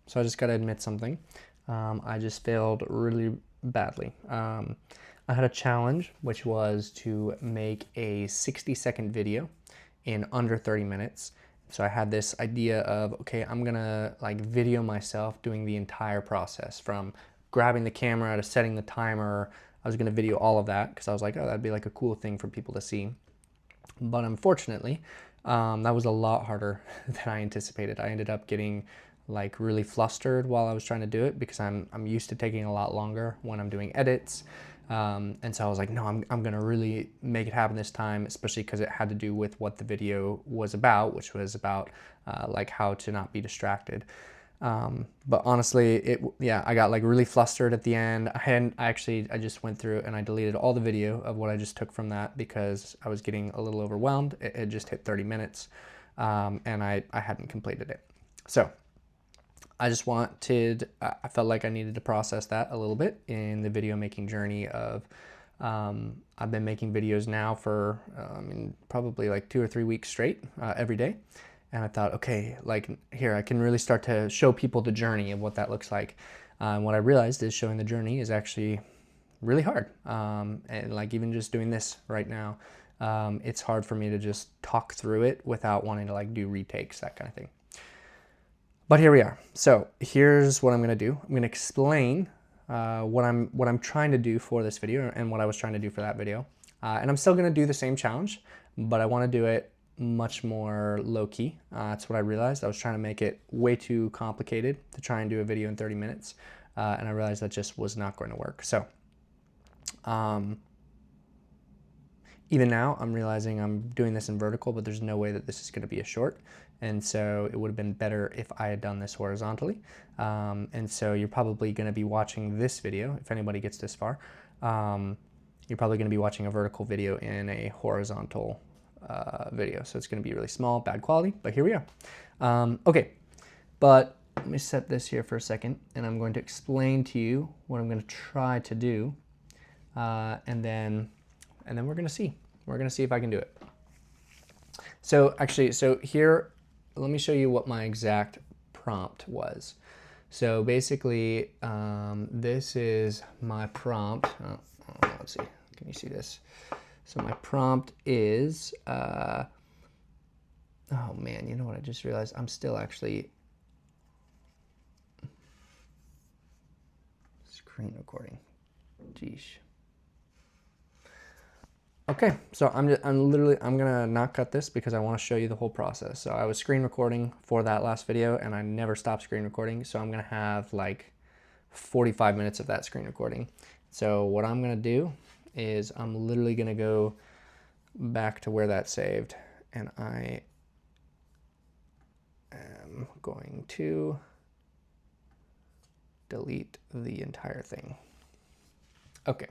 So I just got to admit something. I just failed really badly. I had a challenge, which was to make a 60-second video in under 30 minutes. So I had this idea of, okay, I'm gonna like video myself doing the entire process from grabbing the camera to setting the timer. I was gonna video all of that because I was like, oh, that'd be like a cool thing for people to see. But unfortunately, that was a lot harder than I anticipated. I ended up getting like really flustered while I was trying to do it because I'm used to taking a lot longer when I'm doing edits. And so I was like, no, I'm gonna really make it happen this time, especially because it had to do with what the video was about, which was about like how to not be distracted. But honestly, I got like really flustered at the end. I just went through and I deleted all the video of what I just took from that because I was getting a little overwhelmed. It had just hit 30 minutes, and I hadn't completed it. So I felt like I needed to process that a little bit in the video making journey of, I've been making videos now for probably like 2 or 3 weeks straight, every day. And I thought, okay, like here, I can really start to show people the journey of what that looks like. And what I realized is showing the journey is actually really hard. And like even just doing this right now, it's hard for me to just talk through it without wanting to like do retakes, that kind of thing. But here we are. So here's what I'm gonna do. I'm gonna explain what I'm trying to do for this video and what I was trying to do for that video. And I'm still gonna do the same challenge, but I wanna do it much more low-key. That's what I realized. I was trying to make it way too complicated to try and do a video in 30 minutes. And I realized that just was not going to work. So even now I'm realizing I'm doing this in vertical, but there's no way that this is going to be a short. And so it would have been better if I had done this horizontally. And so you're probably going to be watching this video. If anybody gets this far, you're probably going to be watching a vertical video in a horizontal video. So it's going to be really small, bad quality, but here we are. Okay, but let me set this here for a second and I'm going to explain to you what I'm going to try to do. And then we're going to see. We're going to see if I can do it. So actually, here, let me show you what my exact prompt was. So basically, this is my prompt. Let's see, can you see this? So my prompt is, oh man, you know what I just realized? I'm still actually screen recording. Geesh. Okay, so I'm gonna not cut this because I want to show you the whole process. So I was screen recording for that last video and I never stopped screen recording. So I'm gonna have like 45 minutes of that screen recording. So what I'm gonna do is I'm literally gonna go back to where that's saved and I am going to delete the entire thing. Okay.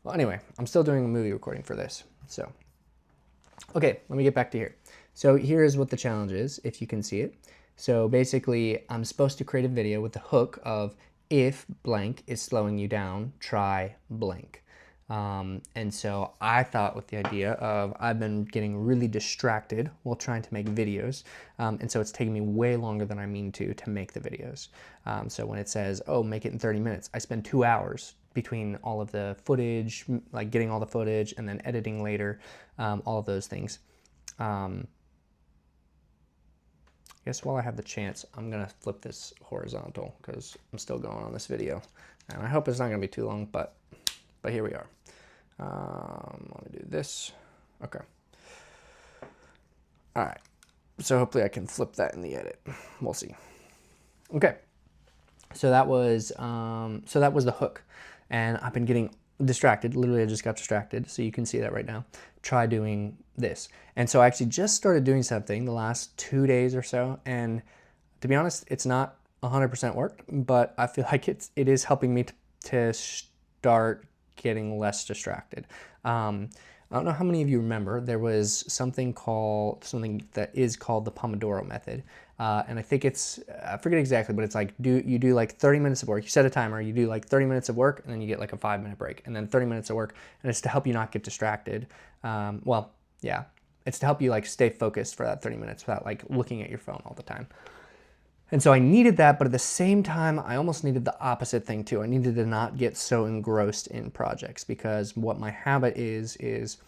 Well, anyway, I'm still doing a movie recording for this. So, okay, let me get back to here. So here is what the challenge is, if you can see it. So basically, I'm supposed to create a video with the hook of if blank is slowing you down, try blank. And so I thought with the idea of I've been getting really distracted while trying to make videos. And so it's taking me way longer than I mean to make the videos. So when it says, oh, make it in 30 minutes, I spend 2 hours between all of the footage, like getting all the footage and then editing later, all of those things. I guess while I have the chance, I'm gonna flip this horizontal because I'm still going on this video. And I hope it's not gonna be too long, but here we are. Let me do this. Okay. All right. So hopefully I can flip that in the edit. We'll see. Okay. So that was the hook, and I've been getting distracted. Literally, I just got distracted. So you can see that right now. Try doing this. And so I actually just started doing something the last 2 days or so. And to be honest, it's not 100% worked, but I feel like it is helping me to start getting less distracted. I don't know how many of you remember, there was something that is called the Pomodoro method. And I think I forget exactly, but it's like, you do like 30 minutes of work, you set a timer, you do like 30 minutes of work, and then you get like a 5-minute break, and then 30 minutes of work, and it's to help you not get distracted. Well, yeah, it's to help you like stay focused for that 30 minutes without like looking at your phone all the time. And so I needed that, but at the same time, I almost needed the opposite thing too. I needed to not get so engrossed in projects, because what my habit is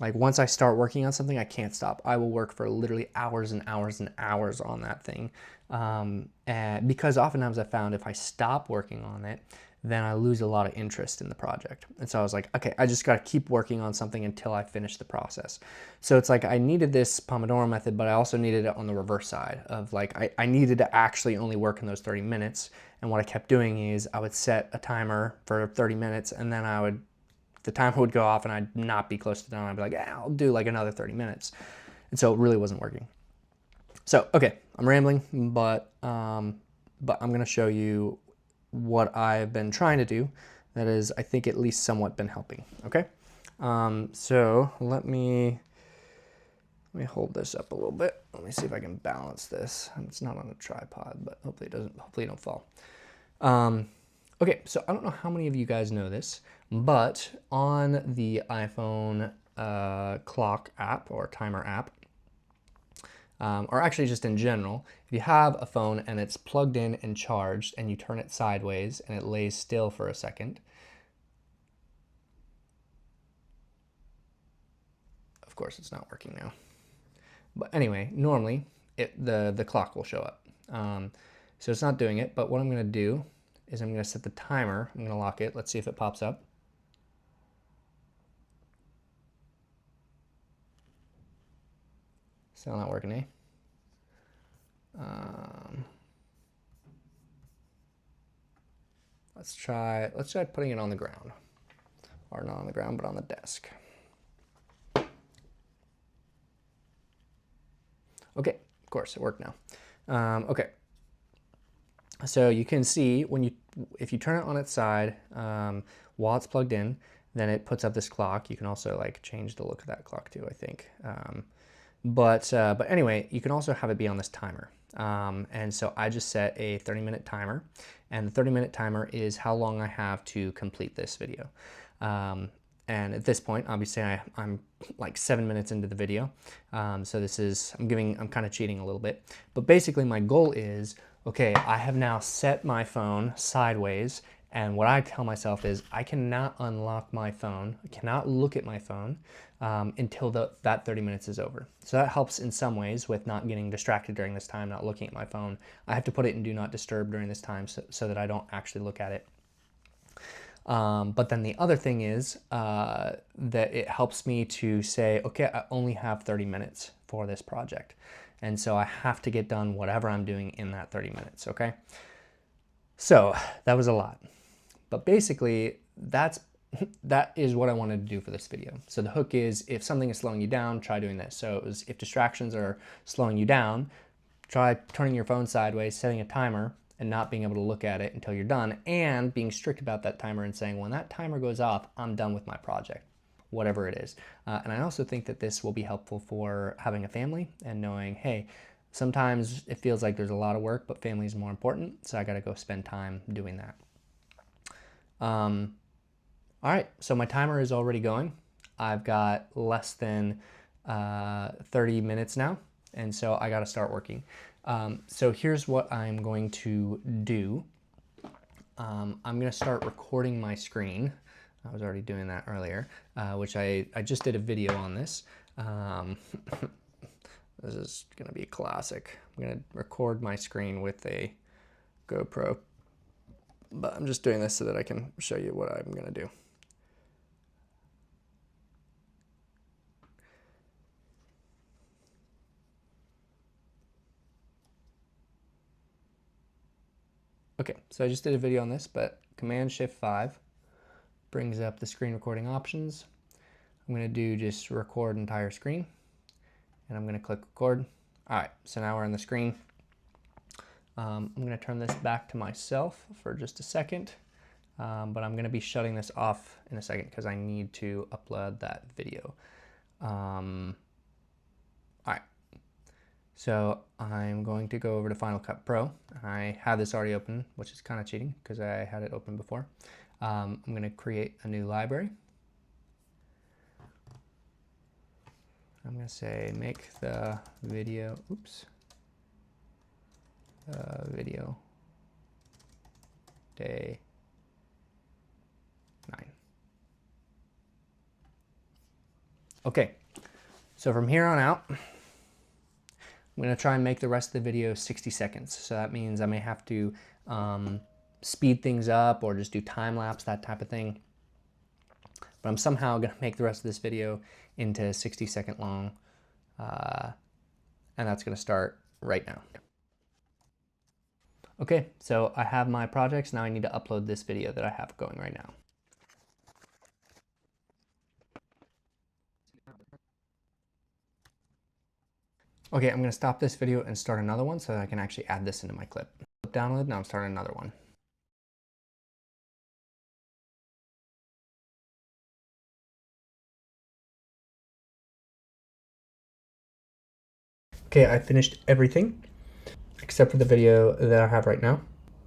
like once I start working on something, I can't stop. I will work for literally hours and hours and hours on that thing. And because oftentimes I found if I stop working on it, then I lose a lot of interest in the project. And so I was like, okay, I just got to keep working on something until I finish the process. So it's like I needed this Pomodoro method, but I also needed it on the reverse side of like, I needed to actually only work in those 30 minutes. And what I kept doing is I would set a timer for 30 minutes, and then the timer would go off and I'd not be close to done. I'd be like, yeah, I'll do like another 30 minutes. And so it really wasn't working. So, okay, I'm rambling, but I'm going to show you what I've been trying to do that is, I think, at least somewhat been helping, okay? So let me hold this up a little bit. Let me see if I can balance this. It's not on a tripod, but hopefully it don't fall. Okay, so I don't know how many of you guys know this, but on the iPhone clock app or timer app, or actually just in general, if you have a phone and it's plugged in and charged and you turn it sideways and it lays still for a second, of course it's not working now. But anyway, normally the clock will show up. So it's not doing it, but what I'm going to do is I'm going to set the timer. I'm going to lock it. Let's see if it pops up. Still not working, eh? Let's try putting it on the ground, or not on the ground, but on the desk. Okay, of course it worked now. Okay, so you can see if you turn it on its side while it's plugged in, then it puts up this clock. You can also like change the look of that clock too, I think. But anyway, you can also have it be on this timer. And so I just set a 30-minute timer, and the 30-minute timer is how long I have to complete this video. And at this point, obviously, I'm like 7 minutes into the video. So this is, I'm kind of cheating a little bit. But basically, my goal is, okay, I have now set my phone sideways. And what I tell myself is I cannot unlock my phone, I cannot look at my phone until that 30 minutes is over. So that helps in some ways with not getting distracted during this time, not looking at my phone. I have to put it in Do Not Disturb during this time so that I don't actually look at it. But then the other thing is that it helps me to say, okay, I only have 30 minutes for this project. And so I have to get done whatever I'm doing in that 30 minutes, okay? So that was a lot. But basically, that is what I wanted to do for this video. So the hook is, if something is slowing you down, try doing this. So it was, if distractions are slowing you down, try turning your phone sideways, setting a timer, and not being able to look at it until you're done, and being strict about that timer and saying, when that timer goes off, I'm done with my project, whatever it is. And I also think that this will be helpful for having a family and knowing, hey, sometimes it feels like there's a lot of work, but family is more important, so I gotta go spend time doing that. All right, so my timer is already going. I've got less than 30 minutes now, and so I gotta start working. So here's what I'm going to do. I'm gonna start recording my screen. I was already doing that earlier, which I just did a video on this. This is gonna be a classic. I'm gonna record my screen with a GoPro, but I'm just doing this so that I can show you what I'm gonna do. Okay, so I just did a video on this, but Command-Shift-5 brings up the screen recording options. I'm gonna do just record entire screen, and I'm gonna click record. All right, so now we're on the screen. I'm gonna turn this back to myself for just a second, but I'm gonna be shutting this off in a second because I need to upload that video. All right, so I'm going to go over to Final Cut Pro. I have this already open, which is kind of cheating because I had it open before. I'm gonna create a new library. I'm gonna say make the video, oops. video day 9. Okay, so from here on out, I'm going to try and make the rest of the video 60 seconds. So that means I may have to speed things up or just do time lapse, that type of thing. But I'm somehow going to make the rest of this video into 60-second long. And that's going to start right now. Okay, so I have my projects. Now I need to upload this video that I have going right now. Okay, I'm going to stop this video and start another one so that I can actually add this into my clip. Download, now I'm starting another one. Okay, I finished everything except for the video that I have right now.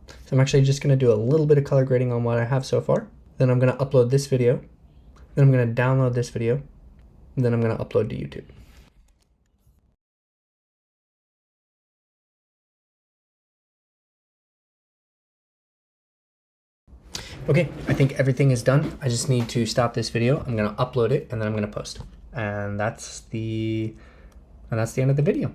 So I'm actually just going to do a little bit of color grading on what I have so far. Then I'm going to upload this video. Then I'm going to download this video. And then I'm going to upload to YouTube. Okay, I think everything is done. I just need to stop this video. I'm going to upload it and then I'm going to post. And that's the end of the video.